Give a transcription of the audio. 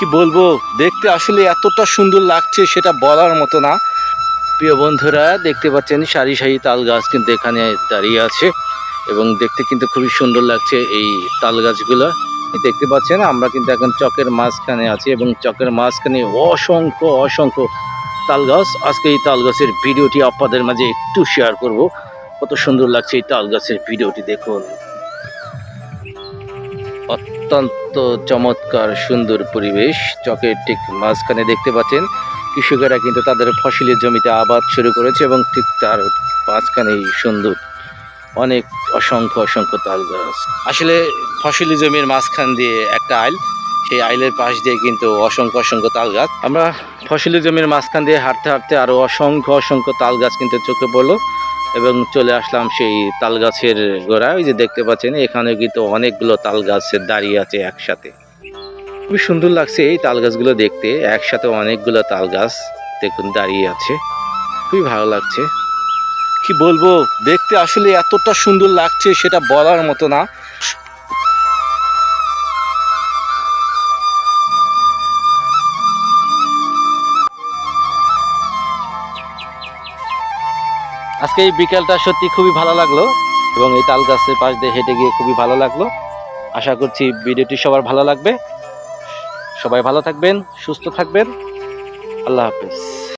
কি বলবো, দেখতে আসলে এতটা সুন্দর লাগছে সেটা বলার মতো না। প্রিয় বন্ধুরা, দেখতে পাচ্ছেন সারি সারি তাল গাছ কিন্তু এখানে দাঁড়িয়ে আছে এবং দেখতে কিন্তু খুবই সুন্দর লাগছে এই তাল গাছগুলো। দেখতে পাচ্ছেন আমরা কিন্তু এখন চকের মাঝখানে আছি এবং চকের মাঝখানে অসংখ্য অসংখ্য তাল গাছ। আজকে এই তাল গাছের ভিডিওটি আপনাদের মাঝে একটু শেয়ার করব। কত সুন্দর লাগছে এই তাল গাছের ভিডিওটি দেখুন। অত্যন্ত চমৎকার সুন্দর পরিবেশ। চকের ঠিক মাঝখানে দেখতে পাচ্ছেন কৃষকেরা কিন্তু তাদের ফসলের জমিতে আবাদ শুরু করেছে এবং ঠিক তার মাঝখানেই সুন্দর অনেক অসংখ্য অসংখ্য তাল গাছ। আসলে ফসলি জমির মাঝখান দিয়ে একটা আইল, সেই আইলের পাশ দিয়ে কিন্তু অসংখ্য অসংখ্য তাল গাছ। আমরা ফসলি জমির মাঝখান দিয়ে হাঁটতে হাঁটতে আরো অসংখ্য অসংখ্য তাল গাছ কিন্তু চোখে পড়লো এবং চলে আসলাম সেই তাল গাছের গোড়ায়। ওই যে দেখতে পাচ্ছেন এখানে কিন্তু অনেকগুলো তাল গাছ দাঁড়িয়ে আছে একসাথে। খুবই সুন্দর লাগছে এই তাল গাছগুলো দেখতে, একসাথে অনেকগুলো তাল গাছ দেখুন দাঁড়িয়ে আছে, খুবই ভালো লাগছে। কি বলবো, দেখতে আসলে এতটা সুন্দর লাগছে সেটা বলার মতো না। আজকে এই বিকেলটা সত্যি খুবই ভালো লাগলো এবং এই তাল গাছের পাশ দিয়ে হেঁটে গিয়ে খুবই ভালো লাগলো। আশা করছি ভিডিওটি সবার ভালো লাগবে। সবাই ভালো থাকবেন, সুস্থ থাকবেন। আল্লাহ হাফেজ।